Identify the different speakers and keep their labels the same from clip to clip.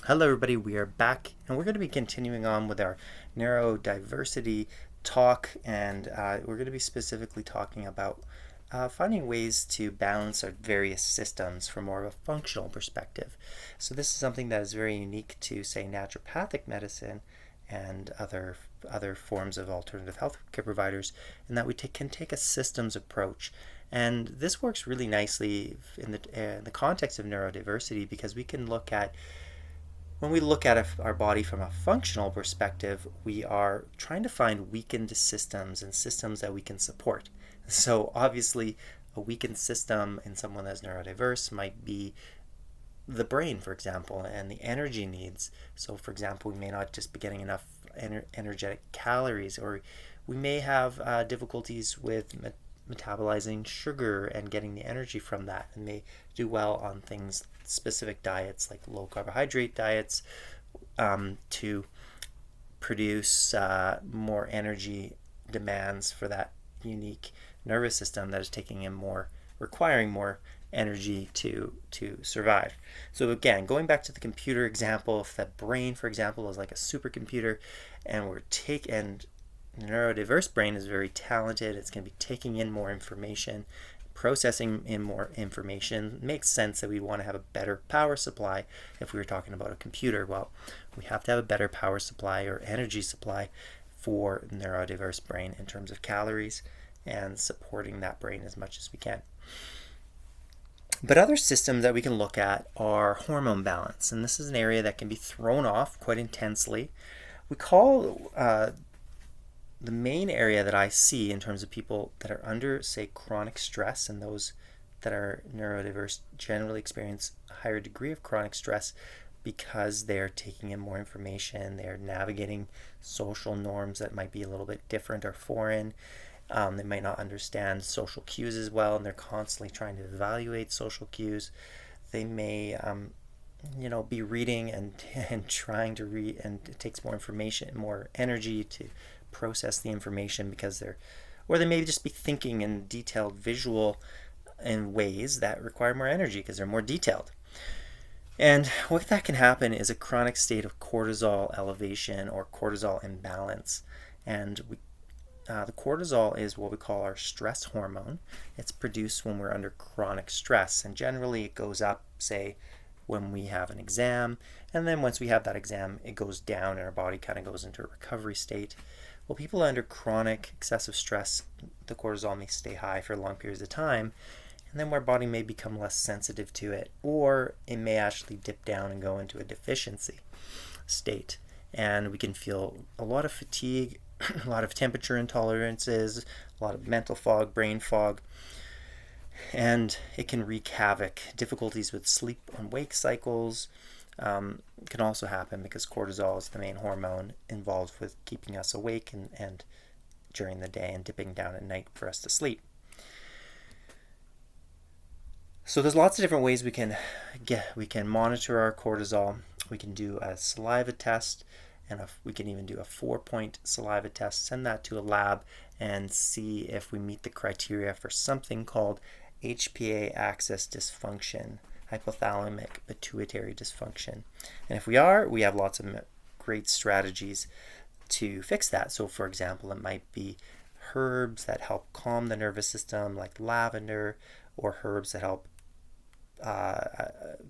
Speaker 1: Hello, everybody. We are back, and we're going to be continuing on with our neurodiversity talk, and we're going to be specifically talking about finding ways to balance our various systems from more of a functional perspective. So, this is something that is very unique to, say, naturopathic medicine and other forms of alternative healthcare providers, in that we can take a systems approach. And this works really nicely in the context of neurodiversity because we can look at when we look at our body from a functional perspective, we are trying to find weakened systems and systems that we can support. So, obviously, a weakened system in someone that's neurodiverse might be the brain, for example, and the energy needs. So, for example, we may not just be getting enough energetic calories, or we may have difficulties with metabolizing sugar and getting the energy from that, and may do well on things specific diets like low carbohydrate diets to produce more energy demands for that unique nervous system that is requiring more energy to survive. So again, going back to the computer example, if the brain, for example, is like a supercomputer, and the neurodiverse brain is very talented, it's going to be taking in more information, processing in more information. It makes sense that we want to have a better power supply. If we were talking about a computer, well, we have to have a better power supply or energy supply for neurodiverse brain in terms of calories and supporting that brain as much as we can. But other systems that we can look at are hormone balance, and this is an area that can be thrown off quite intensely. We call the main area that I see in terms of people that are under, say, chronic stress, and those that are neurodiverse generally experience a higher degree of chronic stress because they're taking in more information, they're navigating social norms that might be a little bit different or foreign. They might not understand social cues as well, and they're constantly trying to evaluate social cues. They may be reading and trying to read, and it takes more information, more energy to process the information or they may just be thinking in detailed visual in ways that require more energy because they're more detailed. And what that can happen is a chronic state of cortisol elevation or cortisol imbalance. And the cortisol is what we call our stress hormone. It's produced when we're under chronic stress, and generally it goes up, say, when we have an exam, and then once we have that exam, it goes down and our body kind of goes into a recovery state. Well, people under chronic excessive stress, the cortisol may stay high for long periods of time, and then our body may become less sensitive to it, or it may actually dip down and go into a deficiency state. And we can feel a lot of fatigue, a lot of temperature intolerances, a lot of mental fog, brain fog, and it can wreak havoc. Difficulties with sleep and wake cycles can also happen because cortisol is the main hormone involved with keeping us awake and during the day and dipping down at night for us to sleep. So there's lots of different ways we can monitor our cortisol. We can do a saliva test, and we can even do a 4-point saliva test, send that to a lab and see if we meet the criteria for something called HPA axis dysfunction, hypothalamic pituitary dysfunction. And if we are, we have lots of great strategies to fix that. So for example, it might be herbs that help calm the nervous system, like lavender, or herbs that help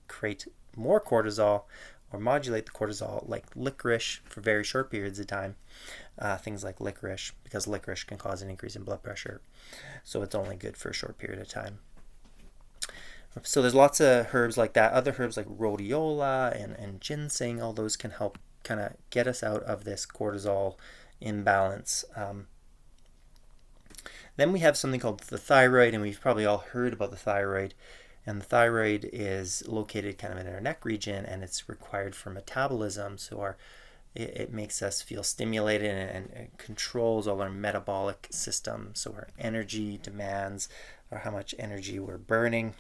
Speaker 1: create more cortisol or modulate the cortisol, like licorice for very short periods of time. Things like licorice, because licorice can cause an increase in blood pressure, so it's only good for a short period of time. So there's lots of herbs like that. Other herbs like rhodiola and ginseng, all those can help kind of get us out of this cortisol imbalance. Then we have something called the thyroid, and we've probably all heard about the thyroid. And the thyroid is located kind of in our neck region, and it's required for metabolism. So it makes us feel stimulated, and it controls all our metabolic system. So our energy demands, or how much energy we're burning.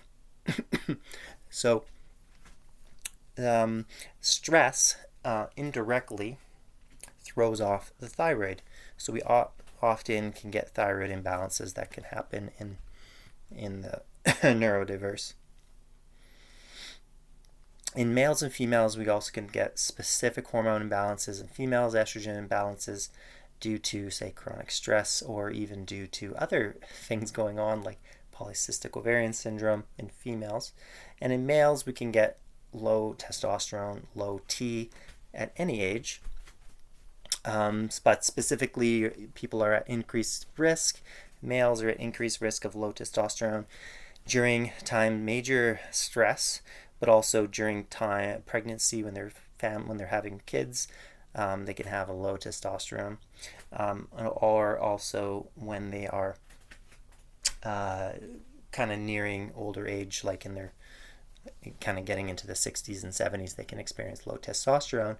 Speaker 1: So stress indirectly throws off the thyroid. So we often can get thyroid imbalances that can happen in the neurodiverse. In males and females, we also can get specific hormone imbalances. In females, estrogen imbalances due to, say, chronic stress, or even due to other things going on like polycystic ovarian syndrome in females. And in males, we can get low testosterone, low T at any age. But specifically, people are at increased risk. Males are at increased risk of low testosterone during major stress, but also during pregnancy when they're having kids. They can have a low testosterone, or also when they are kind of nearing older age, like in their kind of getting into the 60s and 70s, they can experience low testosterone,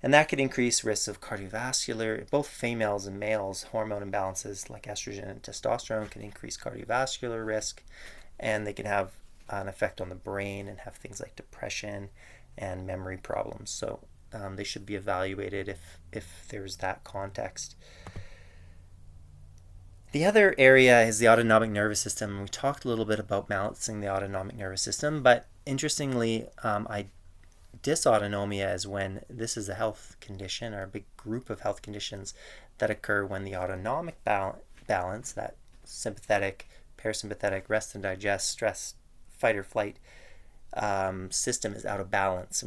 Speaker 1: and that could increase risks of cardiovascular. Both females and males, hormone imbalances like estrogen and testosterone can increase cardiovascular risk, and they can have an effect on the brain and have things like depression and memory problems. So they should be evaluated if there's that context. The other area is the autonomic nervous system. We talked a little bit about balancing the autonomic nervous system, but interestingly, dysautonomia is when this is a health condition, or a big group of health conditions that occur when the autonomic balance, that sympathetic, parasympathetic, rest and digest, stress, fight or flight system, is out of balance.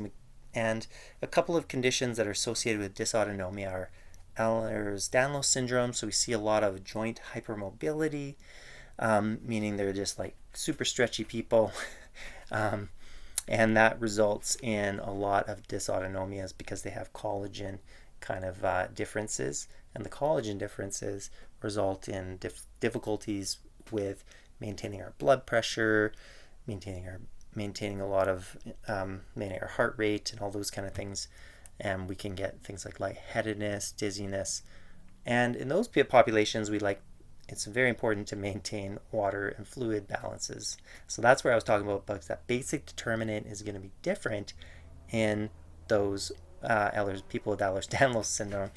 Speaker 1: And a couple of conditions that are associated with dysautonomia are Ehlers-Danlos syndrome. So we see a lot of joint hypermobility, meaning they're just like super stretchy people. And that results in a lot of dysautonomias because they have collagen kind of differences. And the collagen differences result in difficulties with maintaining our blood pressure, maintaining a lot of maintaining our heart rate and all those kind of things. And we can get things like lightheadedness, dizziness. And in those populations, it's very important to maintain water and fluid balances. So that's where I was talking about bugs. That basic determinant is going to be different in those people with Ehlers-Danlos syndrome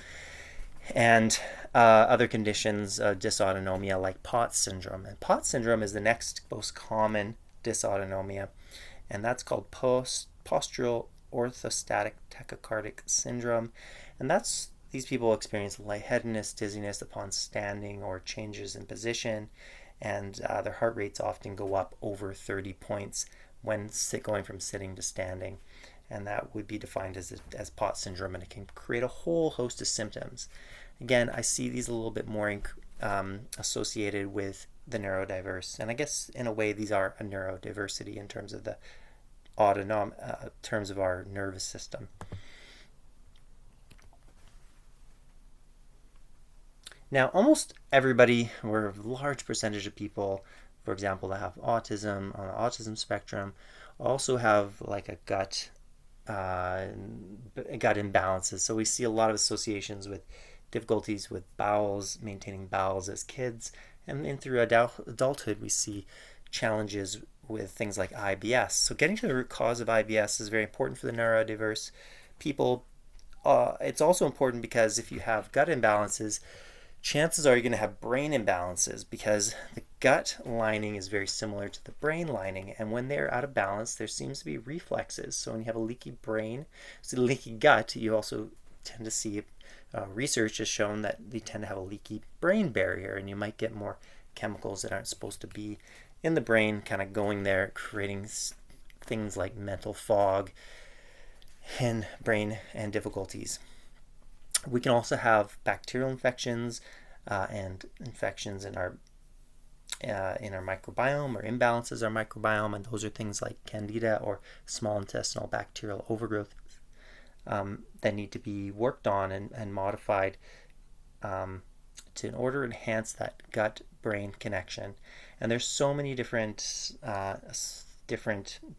Speaker 1: and other conditions of dysautonomia like POTS syndrome. And POTS syndrome is the next most common dysautonomia, and that's called postural orthostatic tachycardic syndrome. And these people experience lightheadedness, dizziness upon standing or changes in position, and their heart rates often go up over 30 points when going from sitting to standing. And that would be defined as POTS syndrome, and it can create a whole host of symptoms. Again, I see these a little bit more associated with the neurodiverse, and I guess in a way these are a neurodiversity in terms of the terms of our nervous system. Now, almost everybody, or a large percentage of people, for example, that have autism on the autism spectrum, also have like a gut imbalances. So we see a lot of associations with difficulties with bowels, maintaining bowels as kids, and then through adulthood we see challenges with things like IBS. So getting to the root cause of IBS is very important for the neurodiverse people. It's also important because if you have gut imbalances, chances are you're going to have brain imbalances, because the gut lining is very similar to the brain lining, and when they're out of balance there seems to be reflexes. So when you have a leaky leaky gut, you also tend to see research has shown that they tend to have a leaky brain barrier, and you might get more chemicals that aren't supposed to be in the brain kind of going there, creating things like mental fog and brain and difficulties. We can also have bacterial infections and infections in our microbiome, or imbalances in our microbiome, and those are things like candida or small intestinal bacterial overgrowth that need to be worked on and modified in order to enhance that gut-brain connection. And there's so many different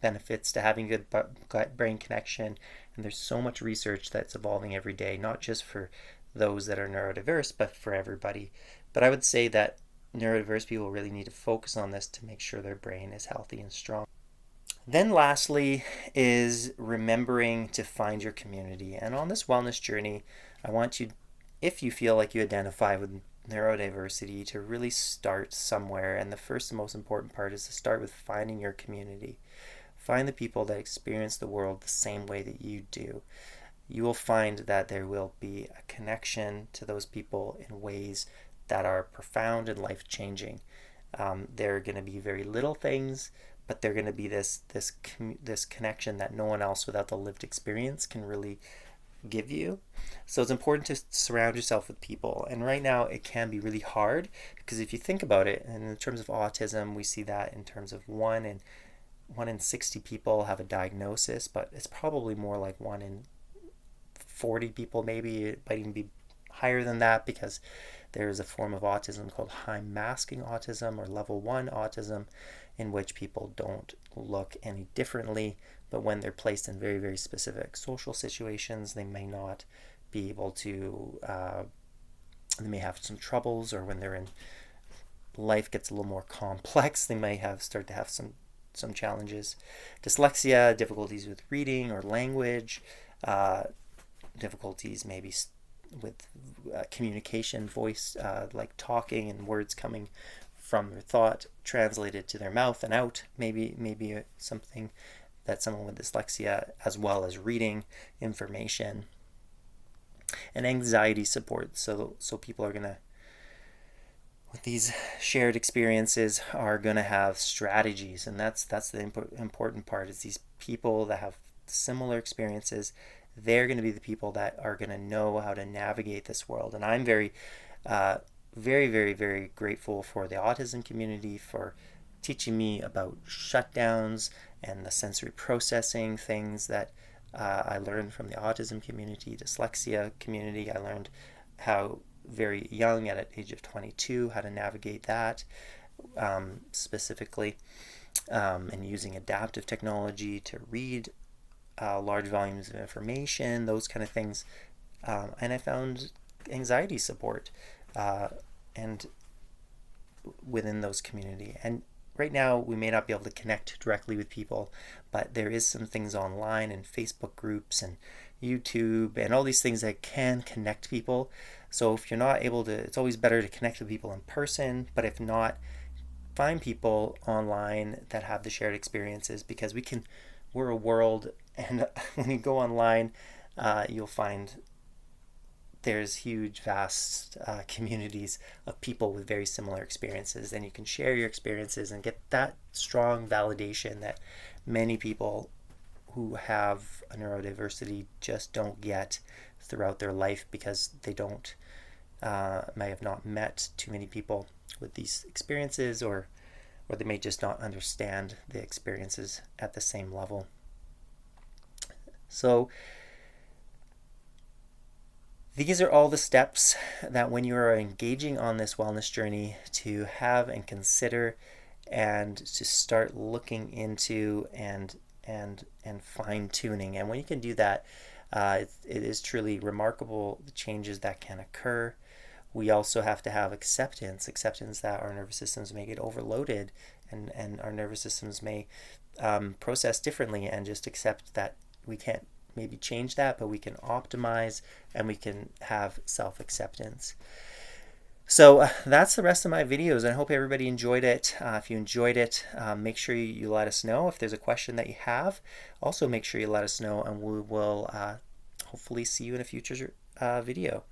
Speaker 1: benefits to having good gut-brain connection, and there's so much research that's evolving every day, not just for those that are neurodiverse, but for everybody. But I would say that neurodiverse people really need to focus on this to make sure their brain is healthy and strong. Then lastly is remembering to find your community. And on this wellness journey, I want you, if you feel like you identify with neurodiversity, to really start somewhere. And the first and most important part is to start with finding your community. find the people that experience the world the same way that you do. You will find that there will be a connection to those people in ways that are profound and life-changing. There are going to be very little things, but they're going to be this connection that no one else without the lived experience can really give you. So it's important to surround yourself with people. And right now it can be really hard, because if you think about it, and in terms of autism, we see that in terms of 1 in 60 people have a diagnosis, but it's probably more like 1 in 40 people, maybe. It might even be higher than that, because there is a form of autism called high masking autism, or level 1 autism, in which people don't look any differently, but when they're placed in very, very specific social situations, they may not be able to, they may have some troubles, or when they're in life gets a little more complex, they may start to have some challenges. Dyslexia, difficulties with reading or language, difficulties maybe with communication, voice, like talking and words coming from their thought translated to their mouth and out, maybe something that someone with dyslexia, as well as reading information. And anxiety support, so people are gonna, with these shared experiences, are gonna have strategies, and that's the important part, is these people that have similar experiences, they're going to be the people that are going to know how to navigate this world. And I'm very, very, very grateful for the autism community for teaching me about shutdowns and the sensory processing things that I learned from the autism community, dyslexia community. I learned how very young, at an age of 22, how to navigate that specifically, and using adaptive technology to read large volumes of information, those kind of things. And I found anxiety support and within those community. And right now we may not be able to connect directly with people, but there is some things online and Facebook groups and YouTube and all these things that can connect people. So if you're not able to, it's always better to connect with people in person, but if not, find people online that have the shared experiences, because we're a world, and when you go online, you'll find there's huge, vast communities of people with very similar experiences. Then you can share your experiences and get that strong validation that many people who have a neurodiversity just don't get throughout their life, because they may have not met too many people with these experiences, or they may just not understand the experiences at the same level. So these are all the steps that, when you are engaging on this wellness journey, to have and consider, and to start looking into and fine-tuning. And when you can do that, it is truly remarkable the changes that can occur. We also have to have acceptance that our nervous systems may get overloaded, and our nervous systems may process differently, and just accept that we can't maybe change that, but we can optimize, and we can have self-acceptance. So that's the rest of my videos. I hope everybody enjoyed it. If you enjoyed it, make sure you let us know. If there's a question that you have, also make sure you let us know, and we will hopefully see you in a future video.